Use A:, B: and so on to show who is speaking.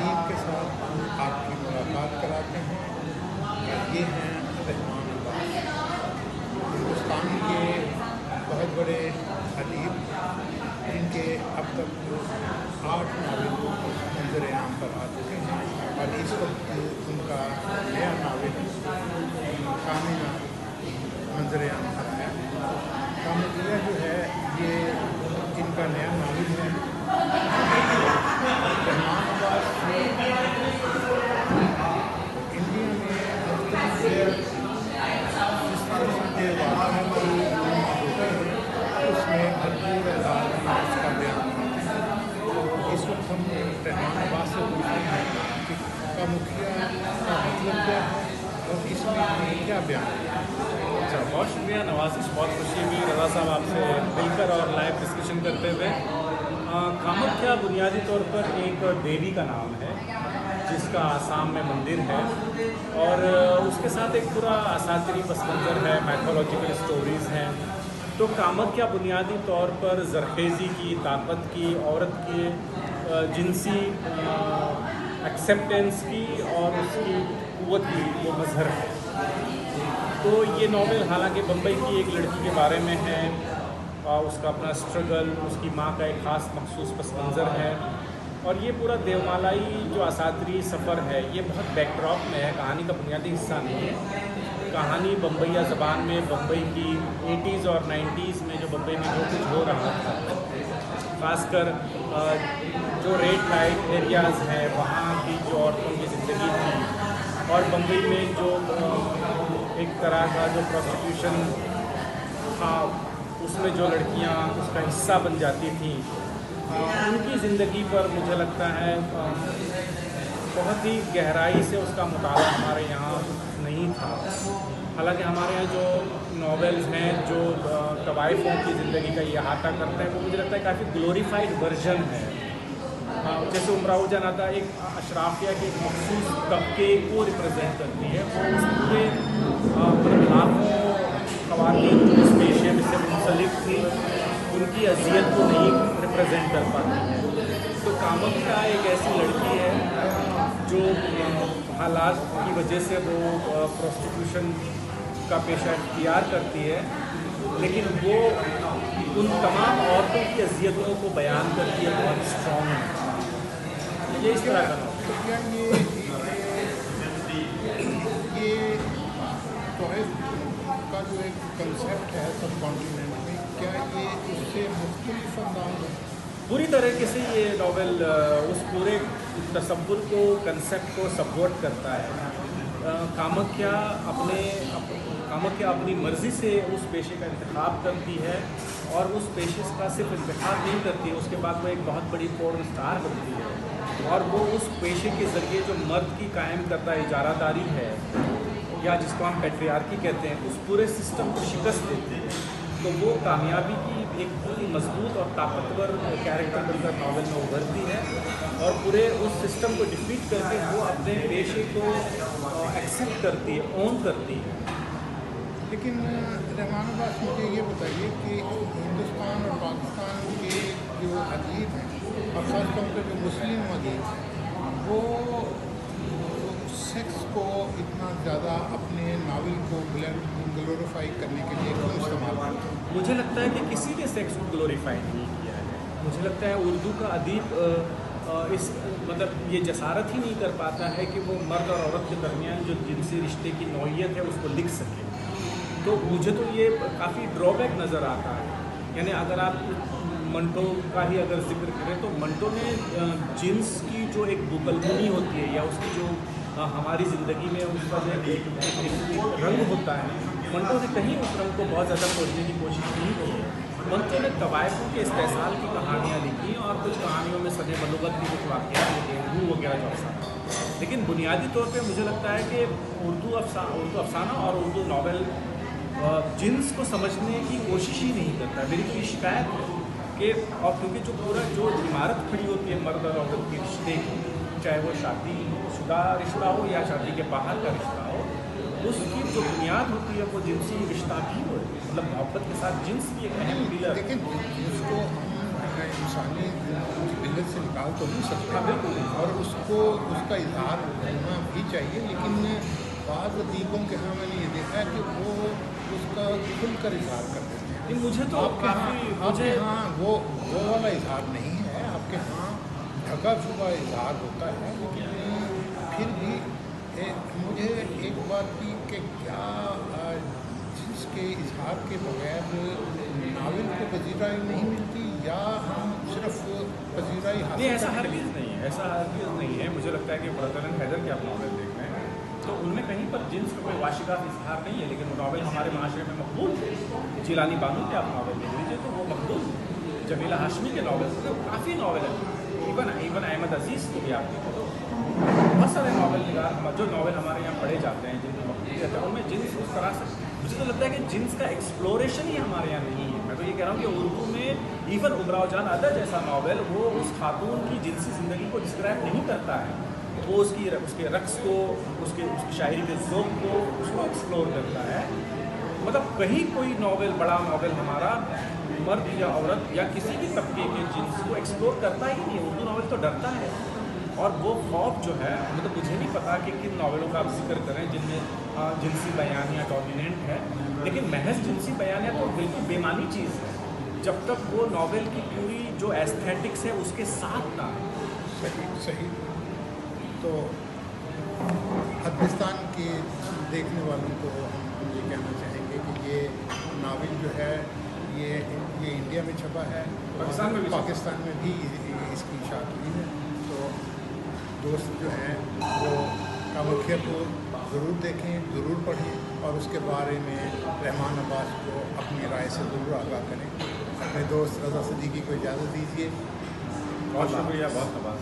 A: अदीब के साथ आपकी मुलाकात कराते हैं। ये हैं रहमान अब्बास, हिंदुस्तान के बहुत बड़े अदीब, इनके अब तक 8 नावल मंजर-ए-आम पर आ चुके हैं और इस वक्त उनका नया नावल कामिना मंजर-ए-आम पर है। कामिना जो है ये इनका नया नावल है। रहमान अब्बास इंडिया में मुख्तलिफ जिस तरह के वाक़यात होते हैं उसमें भरपूर अंदाज में उसका बयान करते हैं। इस वक्त हम रहमान अब्बास से पूछते हैं कि का मुखिया का मतलब क्या है और इसमें क्या बयान है।
B: अच्छा, बहुत शुक्रिया नवाज़िश, बहुत खुशी हुई रज़ा साहब आपसे मिलकर और लाइव डिस्कशन करते हुए। कामाख्या बुनियादी तौर पर एक देवी का नाम है जिसका आसाम में मंदिर है और उसके साथ एक पूरा असातिरी पस मंज़र है, मैथोलॉजिकल स्टोरीज़ हैं। तो कामाख्या बुनियादी तौर पर ज़रखेज़ी की, ताकत की, औरत की जिनसी एक्सेप्टेंस की और उसकी क़ुव्वत की वो मज़हर है। तो ये नावल हालांकि बम्बई की एक लड़की के बारे में है और उसका अपना स्ट्रगल, उसकी माँ का एक ख़ास मखसूस पस मंज़र है और ये पूरा देवमालाई जो असातिरी सफ़र है ये बहुत बैकड्रॉप में है, कहानी का बुनियादी हिस्सा नहीं है। कहानी बम्बईया ज़बान में बम्बई की 80s और 90s में जो बम्बई में जो कुछ हो रहा था, ख़ासकर जो रेड लाइट एरियाज़ हैं वहाँ की जो औरतों की ज़िंदगी थी और बम्बई में जो एक तरह का जो प्रोस्टिट्यूशन था उसमें जो लड़कियां उसका हिस्सा बन जाती थीं, उनकी ज़िंदगी पर मुझे लगता है बहुत ही गहराई से उसका मुताला हमारे यहाँ नहीं था। हालांकि हमारे यहाँ जो नॉवेल्स हैं जो तवाइफ़ों की ज़िंदगी का अहाता करते हैं वो मुझे लगता है काफ़ी ग्लोरीफाइड वर्जन है। जैसे उमराव जान आता एक अशराफिया के एक मखसूस तबके को रिप्रेजेंट करती है, वो उस पूरे मतलब लाखों ख़वातीन जो इस पेशे में से मुंसलिक थी उनकी अजियत को नहीं रिप्रेजेंट कर पाती है। तो कामाख्या एक ऐसी लड़की है जो हालात की वजह से वो प्रोस्टिट्यूशन का पेशा इख्तियार करती है, लेकिन वो उन तमाम औरतों की अजियतों को बयान करती है बहुत स्ट्रॉन्ग है। ये इस तरह का
A: तो क्या ये टॉयज़ का जो एक कंसेप्ट है सब कॉन्टिनेंट में, क्या ये उससे मुख्तलिफ अंदाज है?
B: पूरी तरीके से ये नावल उस पूरे तसव्वुर को, कंसेप्ट को सपोर्ट करता है। कामाख्या अपनी मर्ज़ी से उस पेशे का इंतखाब करती है और उस पेशे का सिर्फ इंतखाब नहीं करती है, उसके बाद वो एक बहुत बड़ी पोर्न स्टार बनती है और वो उस पेशे के ज़रिए जो मर्द की कायम करता इजारादारी है या जिसको हम पैट्रियार्की कहते हैं, उस पूरे सिस्टम को शिकस्त देती है। तो वो कामयाबी की एक पूरी मजबूत और ताकतवर कैरेक्टर बनकर नावल में उभरती है और पूरे उस सिस्टम को डिफीट करके वो अपने पेशे को एक्सेप्ट करती है, ओन करती है।
A: लेकिन रहमान अब्बास मुझे ये बताइए कि हिंदुस्तान और पाकिस्तान के जो अदीब हैं और ख़ासतौर पर जो मुस्लिम अदीब हैं वो सेक्स को इतना ज़्यादा अपने नावल को ग्लोरीफाई करने के लिए क्यों इस्तेमाल करते हैं?
B: मुझे लगता है कि किसी ने सेक्स को ग्लोरीफाई नहीं किया है। मुझे लगता है उर्दू का अदीब इस मतलब ये जसारत ही नहीं कर पाता है कि वो मर्द और औरत के दरमियान जो जिनसी रिश्ते की नौइयत है उसको लिख सके। तो मुझे तो ये काफ़ी ड्रॉबैक नज़र आता है। यानी अगर आप मंटो का ही अगर जिक्र करें तो मंटो ने जिन्स की जो एक बुकलमुनी होती है या उसकी जो हमारी ज़िंदगी में उसका जो एक रंग होता है, मंटो ने कहीं उस रंग को बहुत ज़्यादा खोजने की कोशिश नहीं की है। मंटो ने तवाइफ़ों के इस्तेसाल की कहानियाँ लिखी और कुछ कहानियों में सदे बलुगत की कुछ वाक़यात लिखे, रूह वगैरह जैसा। लेकिन बुनियादी तौर पे मुझे लगता है कि उर्दू अफसाना और उर्दू नावल जिन्स को समझने की कोशिश ही नहीं करता। मेरी तो ये शिकायत है कि और क्योंकि जो पूरा जो इमारत खड़ी होती है मर्द और औरत के रिश्ते की, चाहे वो शादीशुदा रिश्ता हो या शादी के बाहर का रिश्ता हो, उसकी जो बुनियाद होती है वो जिनसी रिश्ता भी हो, मतलब मोहब्बत के साथ जिन्स भी एक अहम पिलर।
A: लेकिन उसको हम इंसानी इल्लत से निकाल तो नहीं सकते।
B: हाँ, बिल्कुल नहीं।
A: और उसको उसका इजहार होना भी चाहिए, लेकिन बाद अदीबों के यहाँ मैंने ये देखा है कि वो उसका खुलकर इजहार कर देते हैं।
B: लेकिन मुझे तो
A: आपके यहाँ वो वाला इजहार नहीं है, आपके यहाँ ढका छुपा इजहार होता है। लेकिन फिर भी मुझे एक बात की कि क्या जिसके इजहार के बगैर नावल को पजीराई नहीं मिलती, या हम सिर्फ पजीराई
B: नहीं, ऐसा हरगिज़ नहीं है, ऐसा हरगिज़ नहीं है। मुझे लगता है कि ब्रदर हैदर के आप नॉवल देख रहे हैं तो उनमें कहीं पर जिन्स का कोई वाशिकात इजहार नहीं है, लेकिन वो नॉवल हमारे माशरे में मकबूल थे। जिलानी बानू के आप नॉवल देख लीजिए तो वो मकबूल थे। जमीला हाशमी के नॉवल तो काफ़ी नॉवल है, इवन अहमद अजीज़ को भी आप देखो तो बहुत सारे नॉवल निगार जो नॉवल हमारे यहाँ पढ़े जाते हैं जिनकी मकबूलियत है उनमें जिन्स उस तरह से मुझे तो लगता है कि जिन्स का एक्सप्लोरेशन ही हमारे यहाँ नहीं है। मैं तो ये कह रहा हूँ कि उर्दू में इवन उमराव जान अदा जैसा नॉवल वो उस खातून की जिनसी ज़िंदगी को डिस्क्राइब नहीं करता है, वो उसके रक्स को उसकी शायरी के ज़ौक़ को उसको एक्सप्लोर करता है। मतलब कहीं कोई नॉवल बड़ा नॉवल हमारा मर्द या औरत या किसी भी तबके के जिन्स को एक्सप्लोर करता ही नहीं। उर्दू नॉवल तो डरता है, और वो खौफ जो है मतलब मुझे नहीं पता कि किन नॉवलों का आप जिक्र करें जिनमें जिनसी बयानिया डोमिनेंट है, लेकिन महज जिनसी बयानिया तो बिल्कुल बेमानी चीज़ है जब तक वो नॉवल की पूरी जो एस्थेटिक्स है उसके साथ ना।
A: सही। तो हदबिस्तान के देखने वालों को हम ये कहना चाहेंगे कि ये नावल जो है ये इंडिया में छपा है, पाकिस्तान में भी इसकी इशाअत हुई है। तो दोस्त जो हैं वो कामख्या को ज़रूर देखें, ज़रूर पढ़ें, और उसके बारे में रहमान अब्बास को अपनी राय से ज़रूर आगाह करें। अपने दोस्त रज़ा सिद्दीकी को इजाज़त दीजिए।
B: बहुत शुक्रिया, बहुत नवाज़।